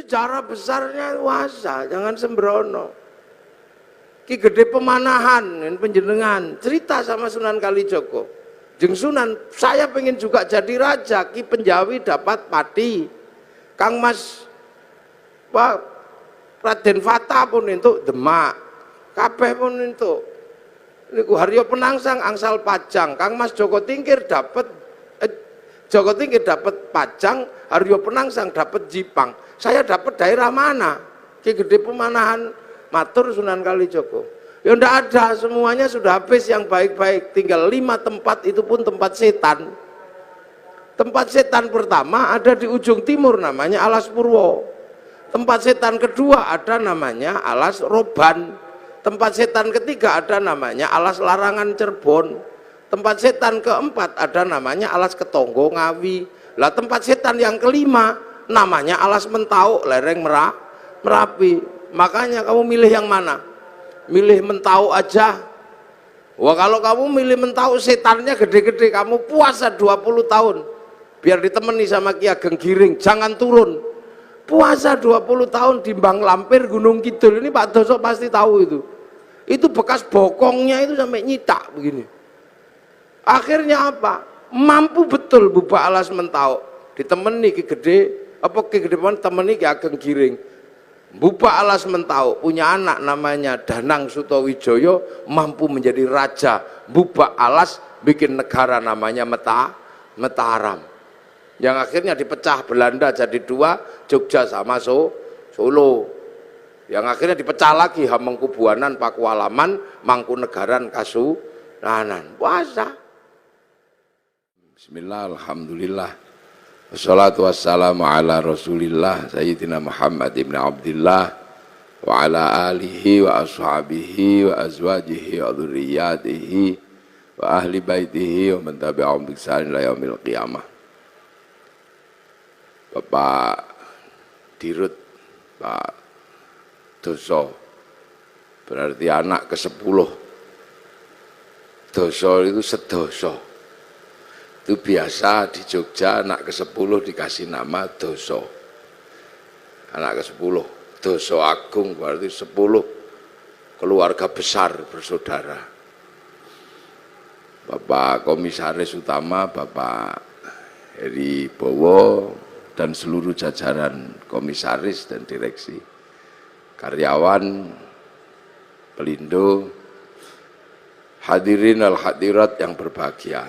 sejarah besarnya puasa, jangan sembrono. Ki Gede Pemanahan penjenengan cerita sama Sunan Kalijogo, jeung Sunan, saya pengen juga jadi raja. Ki Penjawi dapat pati, Kang Mas Pak Raden Fata pun entuk Demak, kabeh pun entuk. Niku Haryo Penangsang angsal Pajang, Kang Mas Joko Tingkir dapat Joko Tingkir dapat Pajang, Haryo Penangsang dapat Jipang. Saya dapat daerah mana? Ki Gede Pemanahan matur Sunan Kalijogo. Ya ndak ada, semuanya sudah habis yang baik-baik. Tinggal 5 tempat, itu pun tempat setan. Tempat setan pertama ada di ujung timur, namanya Alas Purwo. Tempat setan kedua ada namanya Alas Roban. Tempat setan ketiga ada namanya Alas Larangan Cirebon. Tempat setan keempat ada namanya Alas Ketonggo Ngawi. Lah tempat setan yang kelima namanya Alas Mentau lereng Merapi. Makanya kamu milih yang mana? Milih Mentau aja. Wah, kalau kamu milih Mentau setannya gede-gede, kamu puasa 20 tahun biar ditemani sama Ki Ageng Giring, jangan turun. Puasa 20 tahun di Bang Lampir Gunung Kidul, ini Pak Doso pasti tahu itu bekas bokongnya itu sampai nyitak begini. Akhirnya apa? Mampu betul Bubak Alas Mentau ditemani Ki Gede, Ki Gede temani Ki Ageng Giring. Bubak Alas Mentau punya anak namanya Danang Sutawijoyo, mampu menjadi raja. Bubak Alas bikin negara namanya Mataram, yang akhirnya dipecah Belanda jadi 2, Jogja sama Solo. Yang akhirnya dipecah lagi Hamengkubuanan, Pakualaman, Mangkunegaran, Kasunanan. Puasa. Bismillah, alhamdulillah, wassalatu wassalamu ala rasulillah Sayyidina Muhammad ibn Abdillah wa ala alihi wa ashabihi wa azwajihi wa dhurriyyatihi wa ahli baitihi wa man tabi'ahum bi ihsan ila yaumil qiyamah. Bapak Dirut, Pak Doso, berarti anak ke-10. Doso itu sedoso. Itu biasa di Jogja anak ke-10 dikasih nama Doso. Anak ke-10, Doso Agung, berarti 10 keluarga besar bersaudara. Bapak Komisaris Utama, Bapak Heri Bowo, dan seluruh jajaran komisaris dan direksi, karyawan, pelindo, hadirin al hadirat yang berbahagia.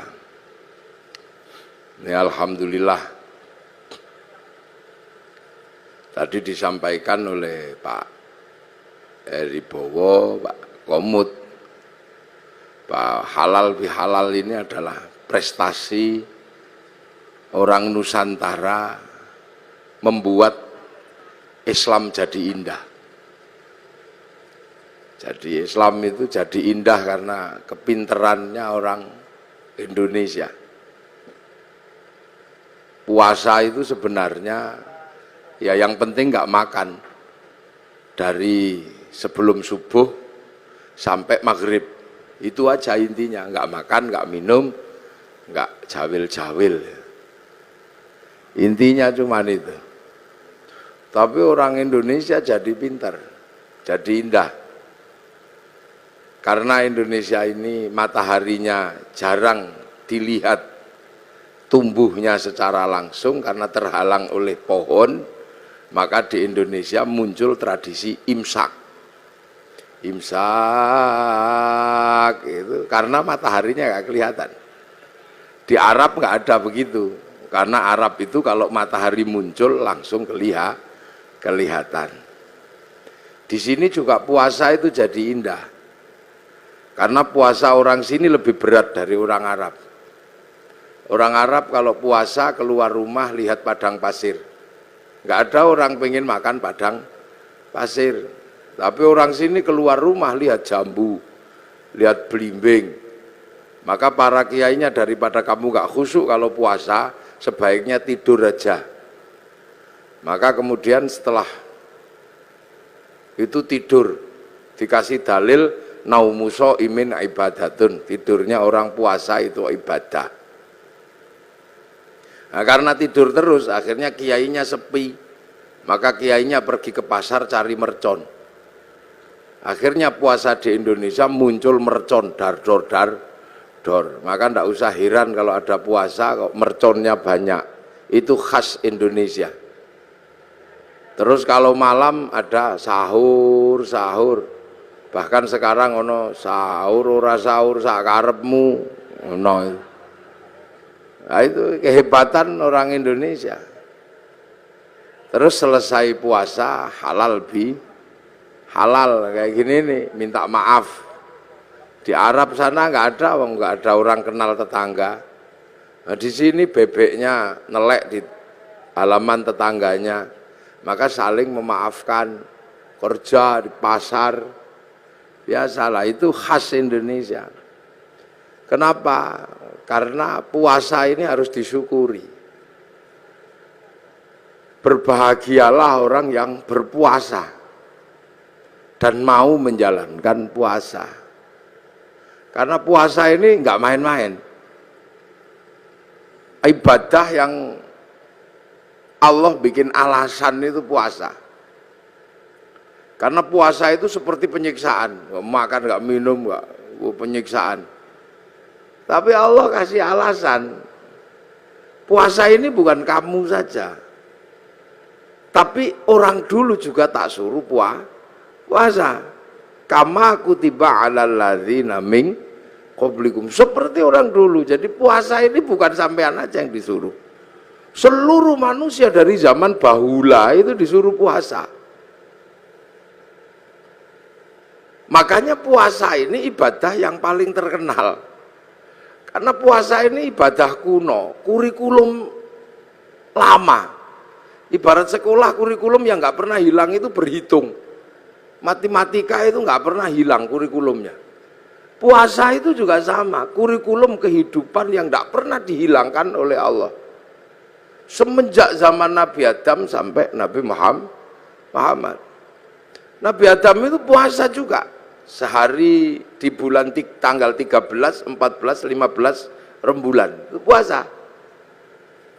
Ini alhamdulillah tadi disampaikan oleh Pak Heri Bowo, Pak Komut, Pak Halal bihalal ini adalah prestasi orang Nusantara membuat Islam jadi indah. Jadi Islam itu jadi indah karena kepinterannya orang Indonesia. Puasa itu sebenarnya ya yang penting nggak makan dari sebelum subuh sampai maghrib, itu aja intinya, nggak makan, nggak minum, nggak jawil-jawil, intinya cuman itu. Tapi orang Indonesia jadi pintar, jadi indah. Karena Indonesia ini mataharinya jarang dilihat tumbuhnya secara langsung karena terhalang oleh pohon, maka di Indonesia muncul tradisi imsak. Imsak itu karena mataharinya nggak kelihatan. Di Arab nggak ada begitu, karena Arab itu kalau matahari muncul langsung kelihatan. Di sini juga puasa itu jadi indah, karena puasa orang sini lebih berat dari orang Arab. Orang Arab kalau puasa keluar rumah lihat padang pasir, nggak ada orang pengen makan padang pasir. Tapi orang sini keluar rumah lihat jambu, lihat belimbing. Maka para kiainya daripada kamu nggak khusyuk kalau puasa, sebaiknya tidur aja. Maka kemudian setelah itu tidur, dikasih dalil naumuso imin ibadatun, tidurnya orang puasa itu ibadah. Nah, karena tidur terus akhirnya kiainya sepi, Maka kiainya pergi ke pasar cari mercon. Akhirnya puasa di Indonesia muncul mercon dar-dor dar-dor. Maka tidak usah heran kalau ada puasa kok merconnya banyak. Itu khas Indonesia. Terus kalau malam ada sahur. Bahkan sekarang ono sahur ora sahur sak karepmu ono. Nah, itu kehebatan orang Indonesia. Terus selesai puasa halal kayak gini nih, minta maaf. Di Arab sana nggak ada orang kenal tetangga. Nah, di sini bebeknya nelek di halaman tetangganya, maka saling memaafkan. Kerja di pasar, biasalah, itu khas Indonesia. Kenapa? Karena puasa ini harus disyukuri. Berbahagialah orang yang berpuasa dan mau menjalankan puasa. Karena puasa ini nggak main-main. Ibadah yang Allah bikin alasan itu puasa. Karena puasa itu seperti penyiksaan, nggak makan, nggak minum, nggak penyiksaan. Tapi Allah kasih alasan. Puasa ini bukan kamu saja. Tapi orang dulu juga tak suruh puasa. Kama kutiba 'alal ladzina min qablikum. Seperti orang dulu. Jadi puasa ini bukan sampean aja yang disuruh. Seluruh manusia dari zaman bahula itu disuruh puasa. Makanya puasa ini ibadah yang paling terkenal. Karena puasa ini ibadah kuno, kurikulum lama. Ibarat sekolah kurikulum yang nggak pernah hilang itu berhitung. Matematika itu nggak pernah hilang kurikulumnya. Puasa itu juga sama, kurikulum kehidupan yang nggak pernah dihilangkan oleh Allah. Semenjak zaman Nabi Adam sampai Nabi Muhammad. Nabi Adam itu puasa juga. Sehari di bulan tanggal 13, 14, 15 rembulan itu puasa.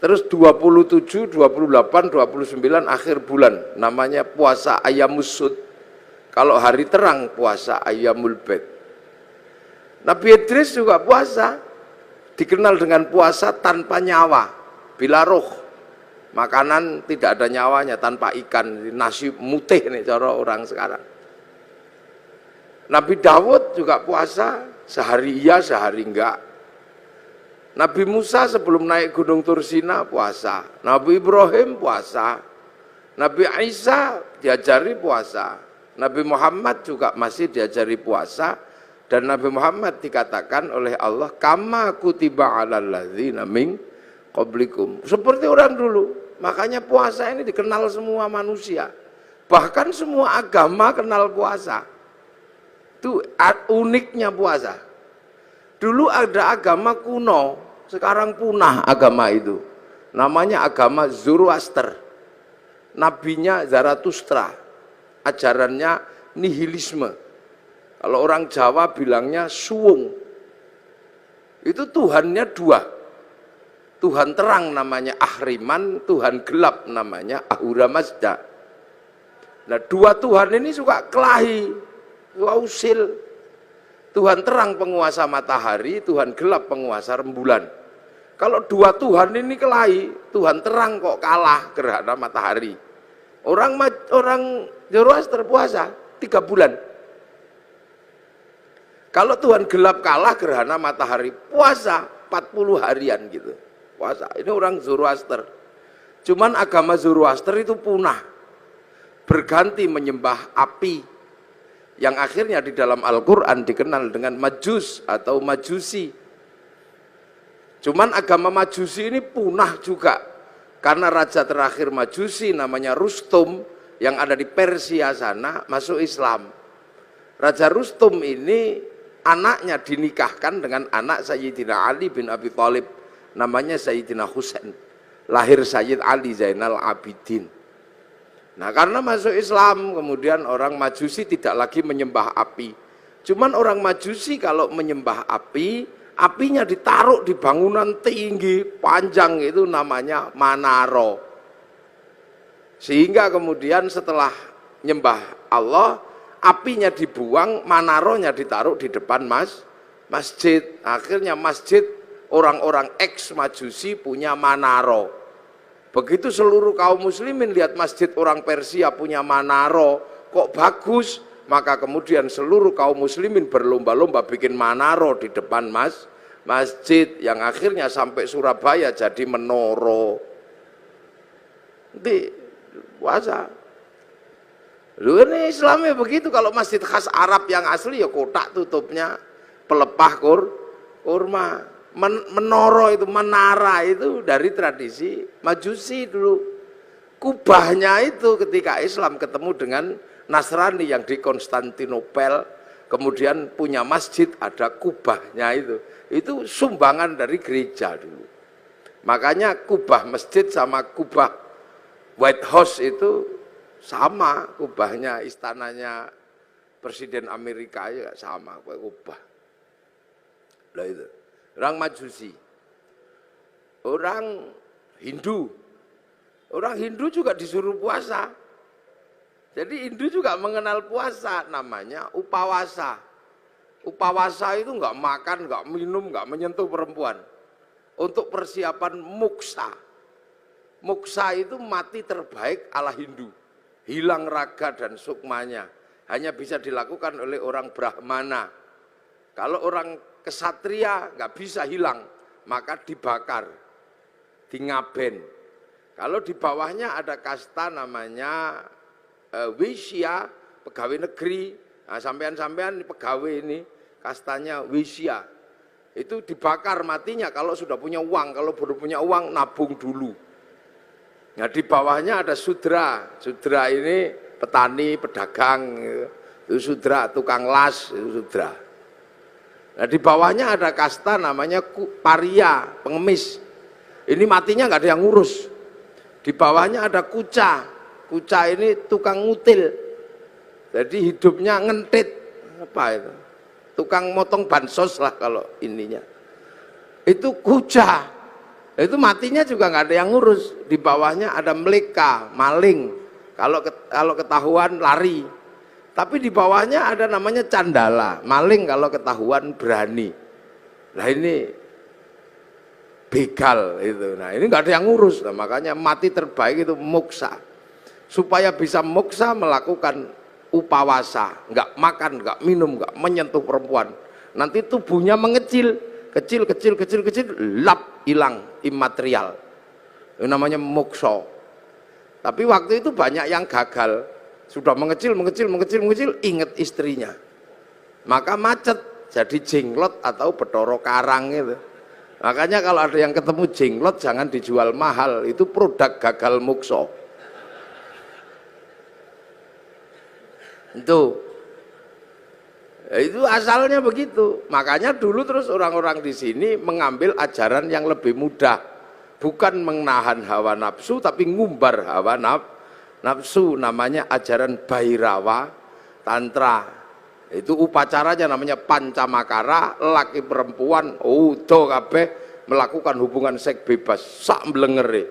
Terus 27, 28, 29 akhir bulan namanya puasa Ayyamus Sud. Kalau hari terang puasa Ayyamul Bid. Nabi Idris juga puasa, dikenal dengan puasa tanpa nyawa, bila roh. Makanan tidak ada nyawanya, tanpa ikan, nasi mutih nih cara orang sekarang. Nabi Dawud juga puasa, sehari iya, sehari enggak. Nabi Musa sebelum naik Gunung Tursina puasa, Nabi Ibrahim puasa, Nabi Isa diajari puasa, Nabi Muhammad juga masih diajari puasa, dan Nabi Muhammad dikatakan oleh Allah, kama kutiba 'alal ladzina min qablikum. Seperti orang dulu, makanya puasa ini dikenal semua manusia, bahkan semua agama kenal puasa. Itu uniknya puasa. Dulu ada agama kuno, sekarang punah agama itu. Namanya agama Zoroaster. Nabinya Zarathustra. Ajarannya nihilisme. Kalau orang Jawa bilangnya suwung. Itu Tuhannya dua. Tuhan terang namanya Ahriman, Tuhan gelap namanya Ahura Mazda. Nah, dua Tuhan ini suka kelahi, suka usil. Tuhan terang penguasa matahari, Tuhan gelap penguasa rembulan. Kalau dua Tuhan ini kelahi, Tuhan terang kok kalah gerhana matahari. Orang Zoroaster puasa 3 bulan. Kalau Tuhan gelap kalah gerhana matahari, puasa 40 harian gitu. Puasa. Ini orang Zoroaster. Cuman agama Zoroaster itu punah. Berganti menyembah api. Yang akhirnya di dalam Al-Quran dikenal dengan Majus atau Majusi. Cuman agama Majusi ini punah juga. Karena raja terakhir Majusi namanya Rustum yang ada di Persia sana masuk Islam. Raja Rustum ini anaknya dinikahkan dengan anak Sayyidina Ali bin Abi Thalib. Namanya Sayyidina Husain. Lahir Sayyid Ali Zainal Abidin. Nah, karena masuk Islam, kemudian orang Majusi tidak lagi menyembah api. Cuman orang Majusi kalau menyembah api, apinya ditaruh di bangunan tinggi, panjang, itu namanya Manaro. Sehingga kemudian setelah nyembah Allah, apinya dibuang, manarohnya ditaruh di depan masjid. Akhirnya masjid orang-orang ex-majusi punya manaro. Begitu seluruh kaum muslimin lihat masjid orang Persia punya manaro, kok bagus, maka kemudian seluruh kaum muslimin berlomba-lomba bikin manaro di depan masjid, yang akhirnya sampai Surabaya jadi menoro. Nanti puasa. Lu ini Islamnya begitu. Kalau masjid khas Arab yang asli ya kotak tutupnya pelepah kurma. Menoro itu, menara itu dari tradisi Majusi dulu. Kubahnya itu ketika Islam ketemu dengan Nasrani yang di Konstantinopel, kemudian punya masjid, ada kubahnya itu sumbangan dari gereja dulu. Makanya kubah masjid sama kubah White House itu sama, kubahnya istananya Presiden Amerika ya sama kubah. Lah itu orang Majusi, orang Hindu juga disuruh puasa. Jadi Hindu juga mengenal puasa, namanya upawasa. Upawasa itu nggak makan, nggak minum, nggak menyentuh perempuan. Untuk persiapan muksa. Muksa itu mati terbaik ala Hindu. Hilang raga dan sukmanya. Hanya bisa dilakukan oleh orang Brahmana. Kalau orang kesatria nggak bisa hilang, maka dibakar, dingaben. Kalau di bawahnya ada kasta namanya Wisya, pegawai negeri. Nah, sampean-sampean pegawai ini kastanya Wisya. Itu dibakar matinya kalau sudah punya uang. Kalau belum punya uang, nabung dulu. Nah, di bawahnya ada Sudra. Sudra ini petani, pedagang, itu Sudra, tukang las, itu Sudra. Nah, di bawahnya ada kasta namanya Paria, pengemis. Ini matinya nggak ada yang ngurus. Di bawahnya ada Kuca. Kuca ini tukang ngutil. Jadi hidupnya ngentit. Apa itu? Tukang motong bansos lah kalau ininya. Itu Kuca. Itu matinya juga nggak ada yang ngurus. Di bawahnya ada Meleka, maling. Kalau ketahuan lari. Tapi di bawahnya ada namanya Candala, maling kalau ketahuan berani. Nah ini begal itu. Nah ini nggak ada yang ngurus. Nah, makanya mati terbaik itu muksa. Supaya bisa muksa melakukan upawasa, nggak makan, nggak minum, nggak menyentuh perempuan. Nanti tubuhnya mengecil, kecil, lap, hilang, imaterial. Itu namanya mukso. Tapi waktu itu banyak yang gagal, sudah mengecil, ingat istrinya. Maka macet, jadi jenglot atau Bathara Karang itu. Makanya kalau ada yang ketemu jenglot jangan dijual mahal, itu produk gagal mukso. Itu asalnya begitu. Makanya dulu terus orang-orang di sini mengambil ajaran yang lebih mudah, bukan menahan hawa nafsu tapi ngumbar hawa nafsu. Namanya ajaran Bhairawa Tantra. Itu upacaranya namanya pancamakara, laki perempuan utuh kabeh melakukan hubungan seks bebas sak mblengere.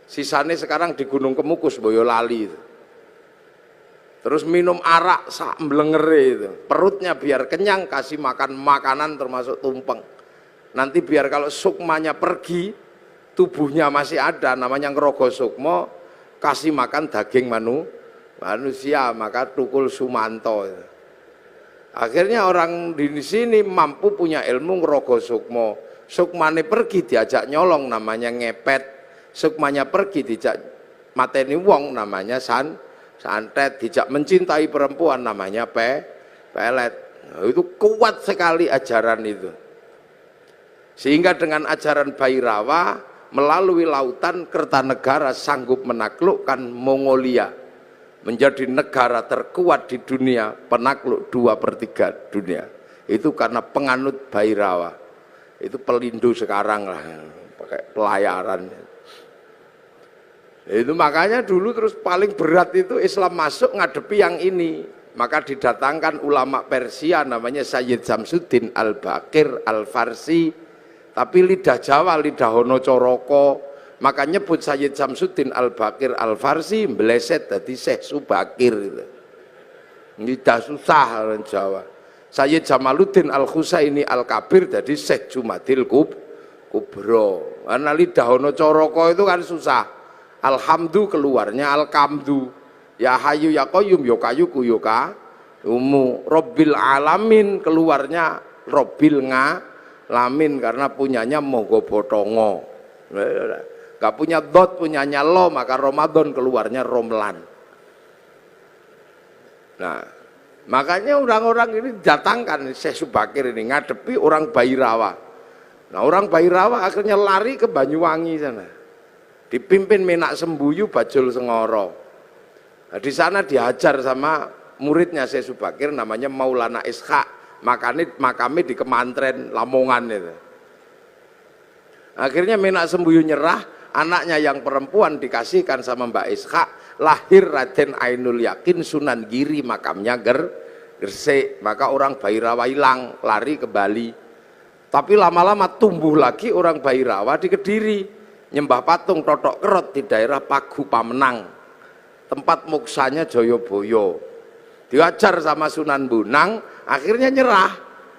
Sisane sekarang di Gunung Kemukus Boyolali itu. Terus minum arak sak mblengere itu. Perutnya biar kenyang, kasih makan makanan termasuk tumpeng. Nanti biar kalau sukmanya pergi, tubuhnya masih ada, namanya ngerogo sukmo, kasih makan daging manusia, maka tukul sumanto. Akhirnya orang di sini mampu punya ilmu ngerogo sukmo. Sukmane pergi diajak nyolong, namanya ngepet. Sukmanya pergi diajak mateni wong, namanya santet. Dijak mencintai perempuan, namanya pelet. Itu kuat sekali ajaran itu. Sehingga dengan ajaran Bhairawa melalui lautan Kertanegara sanggup menaklukkan Mongolia, menjadi negara terkuat di dunia, penakluk 2/3 dunia. Itu karena penganut Bhairawa. Itu Pelindo sekarang lah, pakai pelayaran. Itu makanya dulu terus paling berat itu Islam masuk ngadepi yang ini. Maka didatangkan ulama Persia namanya Sayyid Samsuddin Al-Baqir Al-Farsi. Tapi lidah Jawa, lidah Hono Coroko, Maka nyebut Sayyid Samsuddin Al-Bakir Al-Farsi meleset dadi Syekh Subakir gitu. Ini dah susah orang Jawa. Sayyid Jamaluddin Al-Husaini Al-Kabir dadi Syekh Jumadil Kubro. Karena lidah ono coroko itu kan susah. Alhamdu keluarnya Al-Kamdu. Ya Hayu ya Qayyum ya Kayuku ya Umu. Robbil Alamin keluarnya Robbil Ngalamin karena punyanya Mogo Botongo. Gak punya dot, punyanya lo, maka Ramadan keluarnya Romlan. Nah, makanya orang-orang ini datangkan Syekh Subakir ini ngadepi orang Bairawa. Nah, orang Bairawa akhirnya lari ke Banyuwangi sana. Dipimpin Menak Sembuyu Bajul Sengoro. Nah, di sana diajar sama muridnya Syekh Subakir namanya Maulana Ishaq. Makamnya di Kemantren Lamongan itu. Akhirnya Menak Sembuyu nyerah. Anaknya yang perempuan dikasihkan sama Mbak Ishak, lahir Raden Ainul Yakin Sunan Giri, makamnya Gresik. Maka orang Bairawa hilang, lari ke Bali. Tapi lama-lama tumbuh lagi orang Bairawa di Kediri, nyembah patung Totok Kerot di daerah Pagu Pamenang, tempat moksanya Joyoboyo. Diajar sama Sunan Bonang, akhirnya nyerah.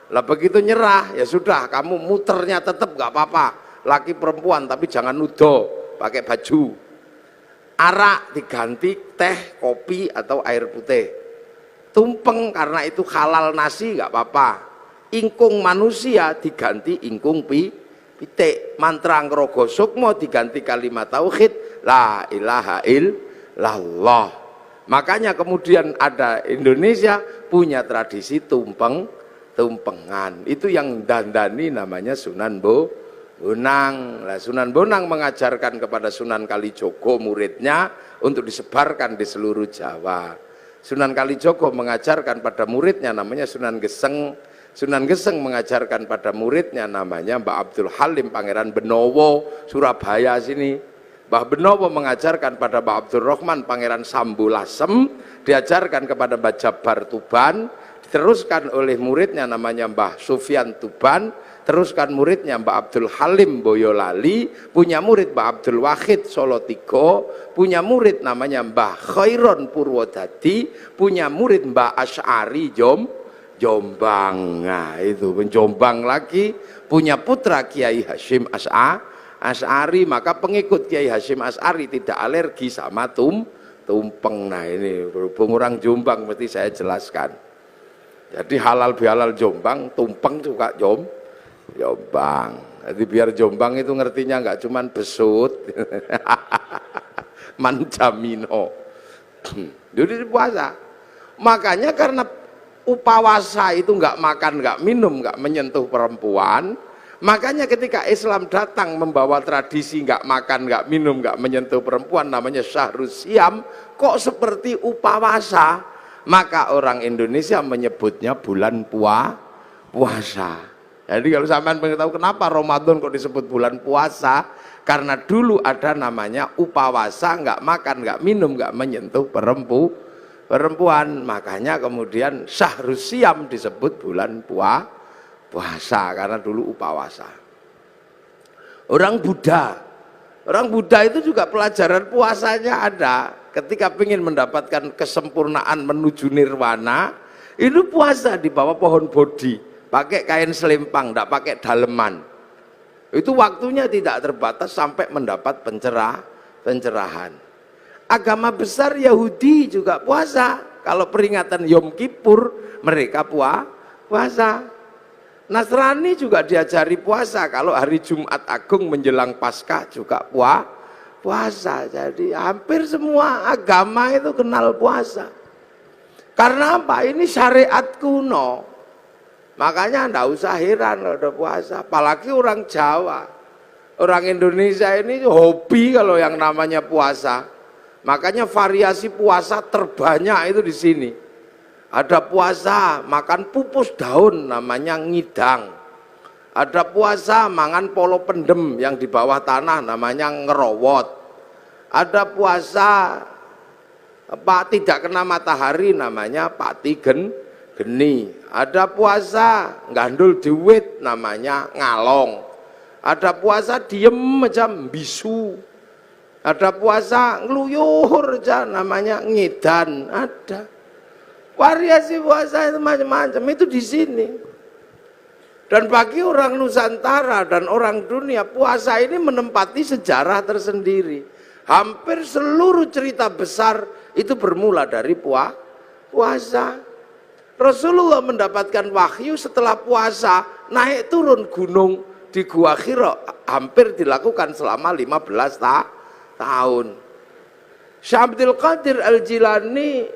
Lah begitu nyerah, ya sudah, kamu muternya tetap gak apa-apa. Laki perempuan tapi jangan nudo, pakai baju. Arak diganti teh, kopi atau air putih. Tumpeng karena itu halal nasi nggak apa-apa. Ingkung manusia diganti ingkung pitik. Mantra Ngrogo Sukmo diganti kalimat tauhid la ilaha illallah. Makanya kemudian ada Indonesia punya tradisi tumpengan. Itu yang dandani namanya Sunan Bonang. Nah, Sunan Bonang mengajarkan kepada Sunan Kalijogo muridnya untuk disebarkan di seluruh Jawa. Sunan Kalijogo mengajarkan pada muridnya namanya Sunan Geseng. Sunan Geseng mengajarkan pada muridnya namanya Mbah Abdul Halim Pangeran Benowo Surabaya sini. Mbah Benowo mengajarkan pada Mbah Abdul Rahman Pangeran Sambulasem, diajarkan kepada Mbah Jabar Tuban, diteruskan oleh muridnya namanya Mbah Sufyan Tuban, teruskan muridnya Mbah Abdul Halim Boyolali, punya murid Mbah Abdul Wahid Solotigo, punya murid namanya Mbah Khairon Purwodadi, punya murid Mbah Asy'ari Jombang. Nah itu Jombang lagi, punya putra Kiai Hashim Asy'ari, maka pengikut Kiai Hashim Asy'ari tidak alergi sama tumpeng. Nah ini berhubung orang Jombang mesti saya jelaskan. Jadi halal bihalal Jombang, tumpeng juga Jombang. Jadi biar Jombang itu ngertinya nggak cuman besut, manjamino. Jadi puasa. Makanya karena upawasa itu nggak makan, nggak minum, nggak menyentuh perempuan. Makanya ketika Islam datang membawa tradisi nggak makan, nggak minum, nggak menyentuh perempuan, namanya Syahrus Siam, kok seperti upawasa. Maka orang Indonesia menyebutnya bulan puasa. Jadi kalau sampean pengen tahu kenapa Ramadan kok disebut bulan puasa, karena dulu ada namanya upawasa, nggak makan, nggak minum, nggak menyentuh perempuan. Makanya kemudian Syahrus Siam disebut bulan puasa karena dulu upawasa. Orang Buddha itu juga pelajaran puasanya ada. Ketika ingin mendapatkan kesempurnaan menuju nirwana, itu puasa di bawah pohon bodhi. Pakai kain selempang, tidak pakai daleman. Itu waktunya tidak terbatas sampai mendapat pencerahan. Agama besar Yahudi juga puasa. Kalau peringatan Yom Kippur, mereka puasa. Nasrani juga diajari puasa. Kalau hari Jumat Agung menjelang Paskah juga puasa. Jadi hampir semua agama itu kenal puasa. Karena apa? Ini syariat kuno. Makanya enggak usah heran kalau ada puasa, apalagi orang Jawa. Orang Indonesia ini hobi kalau yang namanya puasa. Makanya variasi puasa terbanyak itu di sini. Ada puasa makan pupus daun namanya ngidang. Ada puasa mangan polo pendem yang di bawah tanah namanya ngerowot. Ada puasa tidak kena matahari namanya pati geni. Ada puasa gandul duit namanya ngalong. ada puasa diem macam bisu, ada puasa ngeluyur aja namanya ngedan, ada variasi puasa itu macam-macam itu di sini. Dan bagi orang Nusantara dan orang dunia, puasa ini menempati sejarah tersendiri. Hampir seluruh cerita besar itu bermula dari puasa. Rasulullah mendapatkan wahyu setelah puasa, naik turun gunung di Gua Hira, hampir dilakukan selama 15 tahun. Syekh Abdul Qadir Al-Jilani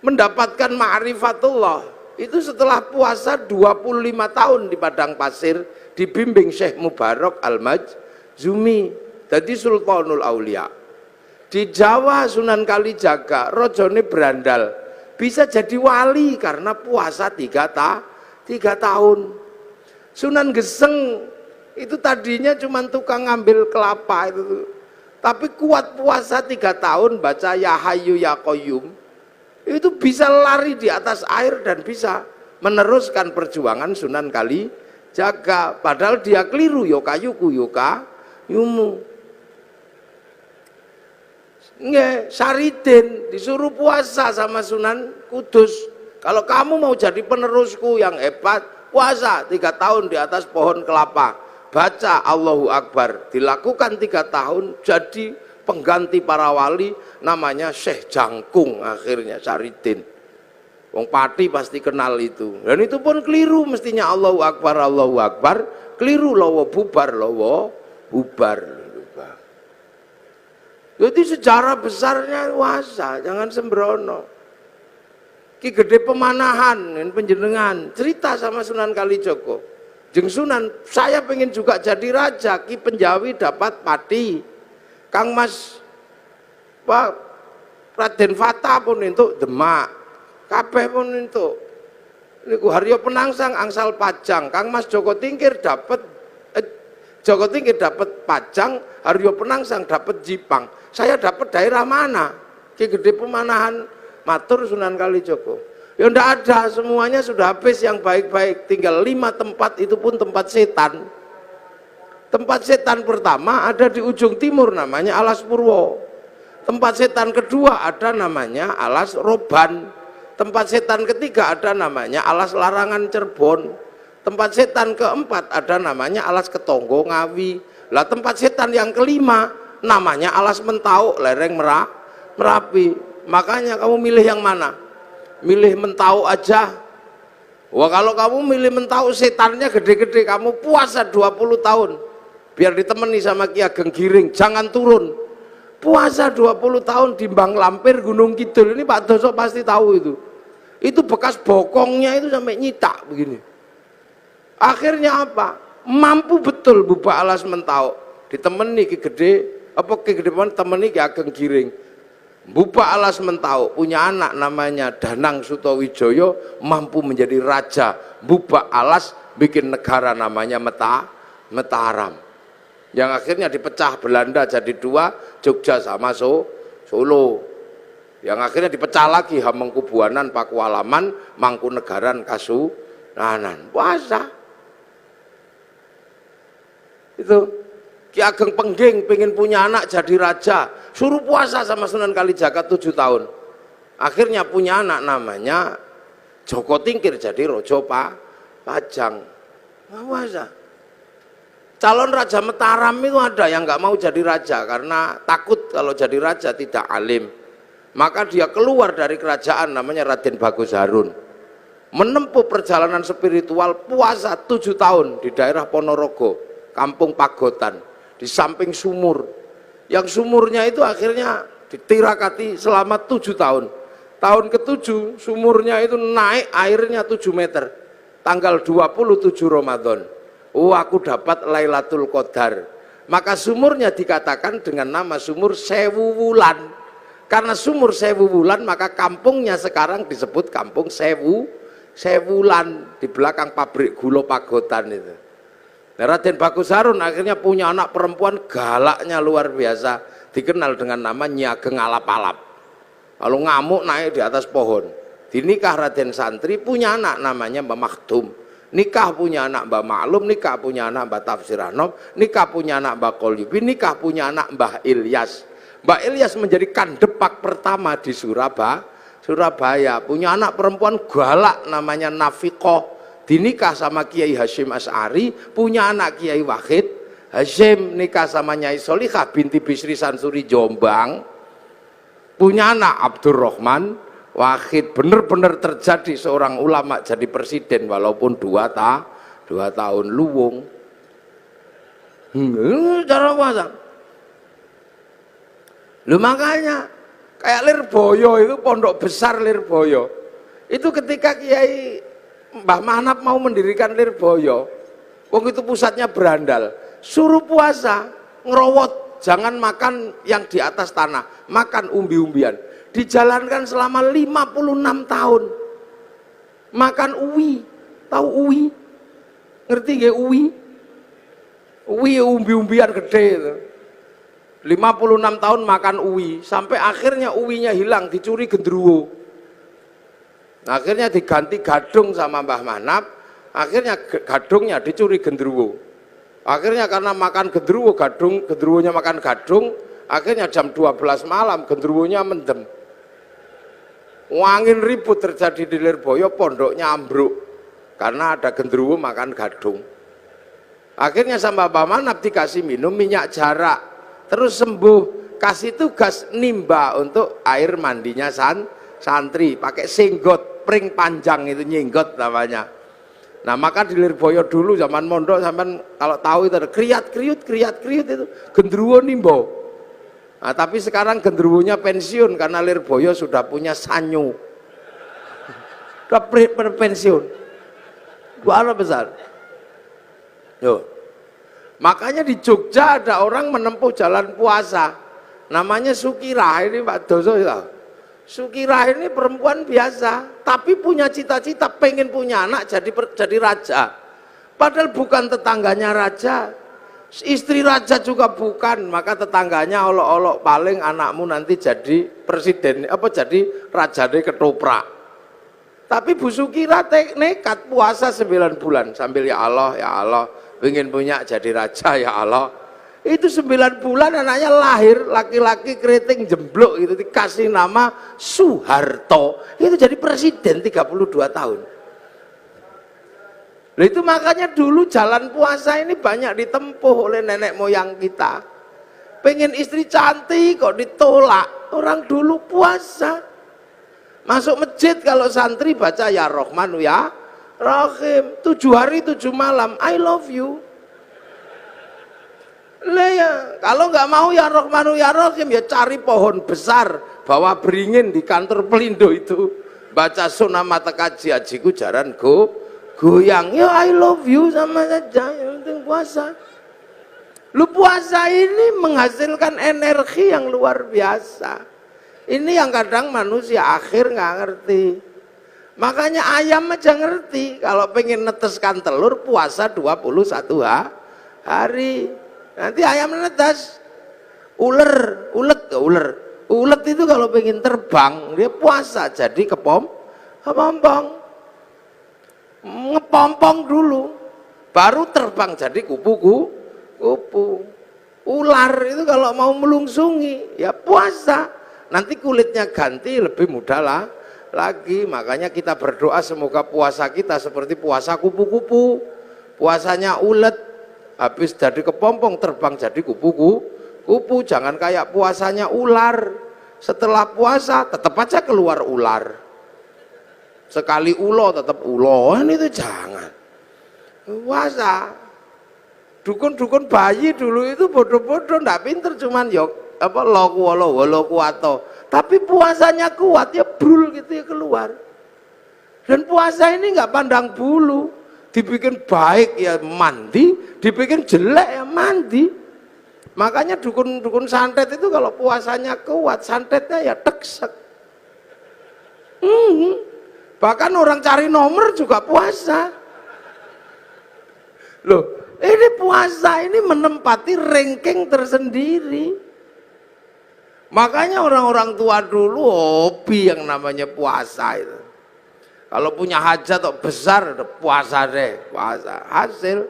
mendapatkan ma'rifatullah itu setelah puasa 25 tahun di padang pasir, dibimbing Syekh Mubarak Al-Majzumi, jadi Sultanul Aulia. Di Jawa Sunan Kalijaga, rojone berandal, bisa jadi wali karena puasa 3 tahun. Sunan Geseng itu tadinya cuma tukang ngambil kelapa itu, tapi kuat puasa 3 tahun, baca Ya Hayyu Ya Qayyum, itu bisa lari di atas air dan bisa meneruskan perjuangan Sunan Kalijaga, padahal dia keliru, yo kayuku yo kayumu. Nggih, Saridin disuruh puasa sama Sunan Kudus. Kalau kamu mau jadi penerusku yang hebat, puasa 3 tahun di atas pohon kelapa, baca Allahu Akbar, dilakukan 3 tahun, jadi pengganti para wali, namanya Syekh Jangkung akhirnya Saridin. Wong Pati pasti kenal itu. Dan itu pun keliru mestinya Allahu Akbar, keliru lawa bubar. Jadi sejarah besarnya puasa, jangan sembrono. Ki Gede Pemanahan penjenengan cerita sama Sunan Kalijogo. Jeng Sunan, saya pengen juga jadi raja. Ki Penjawi dapat pati. Kang Mas Pak Raden Fata pun untuk Demak, kabeh pun untuk niku Haryo Penangsang angsal Pajang. Kang Mas Joko Tingkir dapat Pajang, Haryo Penangsang dapat Jipang. Saya dapat daerah mana? Ki Gede Pemanahan matur Sunan Kalijogo. Ya ndak ada, semuanya sudah habis yang baik-baik, tinggal 5 tempat, itu pun tempat setan. Tempat setan pertama ada di ujung timur, namanya Alas Purwo. Tempat setan kedua ada namanya Alas Roban. Tempat setan ketiga ada namanya Alas Larangan Cirebon. Tempat setan keempat ada namanya Alas Ketonggo Ngawi. Lah tempat setan yang kelima namanya Alas Mentau lereng Merapi. Makanya kamu milih yang mana? Milih Mentau aja. Wah, kalau kamu milih Mentau, setannya gede-gede, kamu puasa 20 tahun biar ditemani sama Ki Ageng Giring, jangan turun. Puasa 20 tahun di Bang Lampir Gunung Kidul, ini Pak Doso pasti tahu itu. Itu bekas bokongnya itu sampai nyitak begini. Akhirnya apa? Mampu betul buka Alas Mentau, ditemani Ki Gede, Ki Gede temani Ki Ageng Giring. Buka Alas Mentau, punya anak namanya Danang Sutawijoyo, mampu menjadi raja. Buka Alas, bikin negara namanya Mataram. Yang akhirnya dipecah Belanda jadi 2, Jogja sama Solo. Yang akhirnya dipecah lagi Hamengkubuanan, Pakualaman, Mangkunegaran, Kasunanan. Puasa. Itu Ki Ageng Pengging pengen punya anak jadi raja, suruh puasa sama Sunan Kalijaga 7 tahun. Akhirnya punya anak namanya Joko Tingkir jadi Rojo Pajang. Puasa. Calon Raja Mataram itu ada yang nggak mau jadi raja karena takut kalau jadi raja tidak alim. Maka dia keluar dari kerajaan, namanya Raden Bagus Harun. Menempuh perjalanan spiritual, puasa 7 tahun di daerah Ponorogo, Kampung Pagotan, di samping sumur. Yang sumurnya itu akhirnya ditirakati selama 7 tahun. Tahun ke-7 sumurnya itu naik airnya 7 meter. Tanggal 27 Ramadan. Oh, aku dapat Lailatul Qadar. Maka sumurnya dikatakan dengan nama sumur Sewu Wulan. Karena sumur Sewu Wulan, maka kampungnya sekarang disebut Kampung Sewulan, di belakang pabrik gula Pagotan itu. Nah, Raden Bagus Harun akhirnya punya anak perempuan galaknya luar biasa, dikenal dengan nama Nyi Ageng Alap-alap. Kalau ngamuk naik di atas pohon. Dinikah Raden Santri, punya anak namanya Mbah Makdum. Nikah punya anak Mbah Maklum, nikah punya anak Mbah Tafsir Anob, nikah punya anak Mbah Qolyubi, nikah punya anak Mbah Ilyas. Mbah Ilyas menjadi kandepak pertama di Surabaya. Punya anak perempuan galak namanya Nafikoh, dinikah sama Kiai Hasyim Asy'ari. Punya anak Kiai Wahid Hasyim, nikah sama Nyai Solikah binti Bisri Sansuri Jombang. Punya anak Abdurrahman Wahid. Benar-benar terjadi seorang ulama jadi presiden walaupun 2 tahun luwung. Cara puasa. Lu makanya kayak Lirboyo itu, pondok besar Lirboyo itu, ketika Kiai Mbah Manap mau mendirikan Lirboyo, wong itu pusatnya berandal, suruh puasa, ngerowot, jangan makan yang di atas tanah, makan umbi-umbian. Dijalankan selama 56 tahun. Makan uwi, tahu uwi? Ngerti gak uwi? Uwi umbi-umbian gede itu. 56 tahun makan uwi, sampai akhirnya uwinya hilang, dicuri gendruwo. Akhirnya diganti gadung sama Mbah Manap, akhirnya gadungnya dicuri gendruwo. Akhirnya karena makan gendruwo, gendruwonya makan gadung, akhirnya jam 12 malam gendruwonya mendem. Wangin ribut terjadi di Lirboyo, pondoknya ambruk karena ada gendruwo makan gadung. Akhirnya sama Mbah Manap dikasih minum minyak jarak, terus sembuh. Kasih tugas nimba untuk air mandinya santri, pakai singgot pring panjang, itu nyinggot namanya. Nah maka di Lirboyo dulu zaman mondok, sampai kalau tahu itu ada kriat-kriut itu gendruwo nimbo. Nah, tapi sekarang gendruwonya pensiun karena Lirboyo sudah punya sanyo. Sudah pensiun. Dua besar. Yo. Makanya di Jogja ada orang menempuh jalan puasa. Namanya Sukirah, ini Pak Doso ya. Sukirah ini perempuan biasa, tapi punya cita-cita pengen punya anak jadi raja. Padahal bukan tetangganya raja. Istri raja juga bukan, maka tetangganya olok-olok, paling anakmu nanti jadi presiden, jadi raja deh ketoprak. Tapi Bu Sukira nekat puasa 9 bulan sambil ya Allah, ingin punya jadi raja ya Allah. Itu 9 bulan anaknya lahir, laki-laki keriting jemblok itu, dikasih nama Soeharto. Itu jadi presiden 32 tahun. Nah, itu makanya dulu jalan puasa ini banyak ditempuh oleh nenek moyang kita. Pengen istri cantik kok ditolak. Orang dulu puasa. Masuk masjid kalau santri baca ya Rahmanu ya Rahim. 7 hari 7 malam, I love you. Lah ya, kalau nggak mau ya Rahmanu ya Rahim, ya cari pohon besar, bawa beringin di kantor Pelindo itu. Baca sunah mata kaji ajiku jaran goyang, ya I love you sama saja, yang penting puasa. Lu puasa ini menghasilkan energi yang luar biasa. Ini yang kadang manusia akhir nggak ngerti. Makanya ayam aja ngerti, kalau pengen neteskan telur puasa 21 hari. Nanti ayam netes. Ulet itu kalau pengen terbang dia puasa, jadi kepompong. Ngepompong dulu baru terbang jadi kupu. Ular itu kalau mau melungsungi ya puasa, nanti kulitnya ganti lebih mudah lagi. Makanya kita berdoa semoga puasa kita seperti puasa kupu-kupu, puasanya ulet, habis jadi kepompong terbang jadi kupu. Jangan kayak puasanya ular, setelah puasa tetap aja keluar ular. Sekali ulo tetap ulo, ini itu jangan. Puasa. Dukun-dukun bayi dulu itu bodoh-bodoh, ndak pinter, cuman yok lokuato. Tapi puasanya kuat ya brul gitu ya keluar. Dan puasa ini nggak pandang bulu, dibikin baik ya mandi, dibikin jelek ya mandi. Makanya dukun-dukun santet itu kalau puasanya kuat, santetnya ya teksek. Bahkan orang cari nomor juga puasa. Loh, ini puasa ini menempati ranking tersendiri. Makanya orang-orang tua dulu hobi yang namanya puasa itu. Kalau punya hajat atau besar, puasa deh, puasa. Hasil,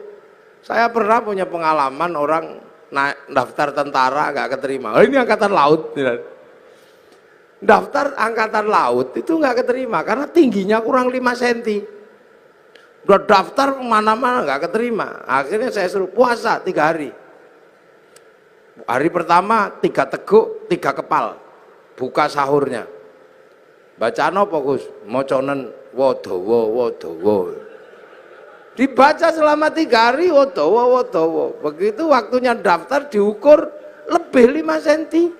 saya pernah punya pengalaman orang daftar tentara nggak keterima. Oh, ini angkatan laut. Daftar angkatan laut itu nggak keterima karena tingginya kurang 5 cm. Udah daftar kemana-mana nggak keterima. Akhirnya saya suruh puasa 3 hari. Hari pertama 3 teguk, 3 kepal. Buka sahurnya. Bacaan apa Gus? Moconen wodowo wodowo. Dibaca selama 3 hari wodowo wodowo. Begitu waktunya daftar diukur lebih 5 cm.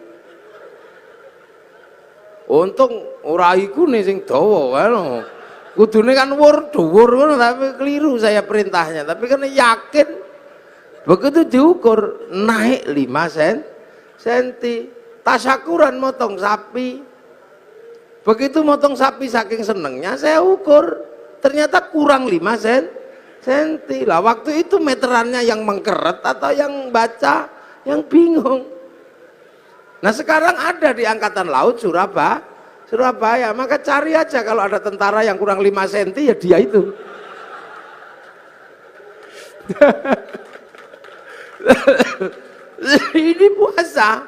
Untung ora iku nih sing dawa kan. Kudune kan dhuwur ngono tapi keliru saya perintahnya. Tapi kan yakin begitu diukur naik 5 cm. Tasyakuran motong sapi. Begitu motong sapi saking senengnya saya ukur ternyata kurang 5 cm. Lah waktu itu meterannya yang mengkeret atau yang baca yang bingung. Nah sekarang ada di Angkatan Laut Surabaya, maka cari aja kalau ada tentara yang kurang 5 cm ya dia itu. Ini puasa.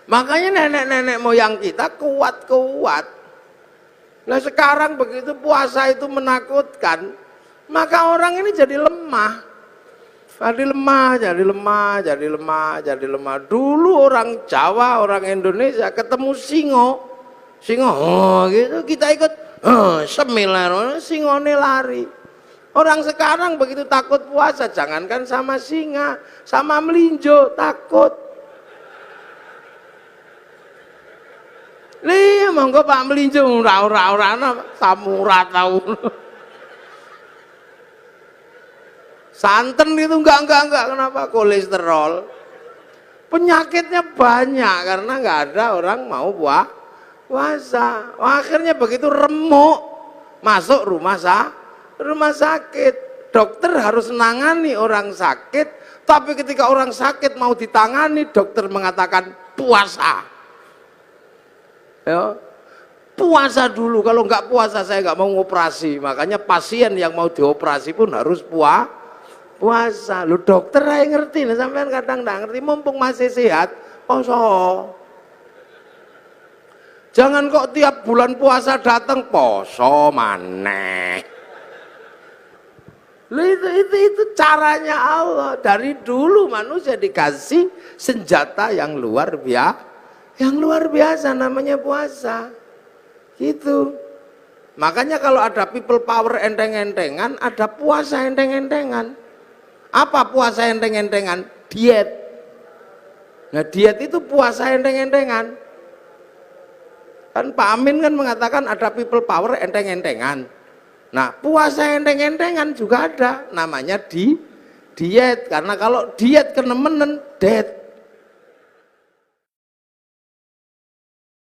Makanya nenek-nenek moyang kita kuat-kuat. Nah sekarang begitu puasa itu menakutkan, maka orang ini jadi lemah. Jadi lemah. Dulu orang Jawa, orang Indonesia ketemu singo, gitu kita ikut, semilar, singone lari. Orang sekarang begitu takut puasa, jangankan sama singa, sama melinjo takut. Nih, monggo Pak melinjo, ora samura tahu. Santen itu enggak, kenapa? Kolesterol. Penyakitnya banyak karena enggak ada orang mau puasa. Akhirnya begitu remuk masuk rumah sakit. Dokter harus menangani orang sakit, tapi ketika orang sakit mau ditangani, dokter mengatakan puasa. Ya. Puasa dulu, kalau enggak puasa saya enggak mau ngoperasi. Makanya pasien yang mau dioperasi pun harus puasa. Lu dokter aja ngerti, nah sampean kadang nggak ngerti, mumpung masih sehat, poso. Jangan kok tiap bulan puasa datang poso maneh. Itu caranya Allah. Dari dulu manusia dikasih senjata yang luar biasa namanya puasa. Gitu. Makanya kalau ada people power enteng-entengan, ada puasa enteng-entengan. Apa puasa enteng-entengan? Diet. Nah diet itu puasa enteng-entengan. Kan Pak Amin kan mengatakan ada people power enteng-entengan. Nah puasa enteng-entengan juga ada. Namanya diet. Karena kalau diet kenemenen, dead.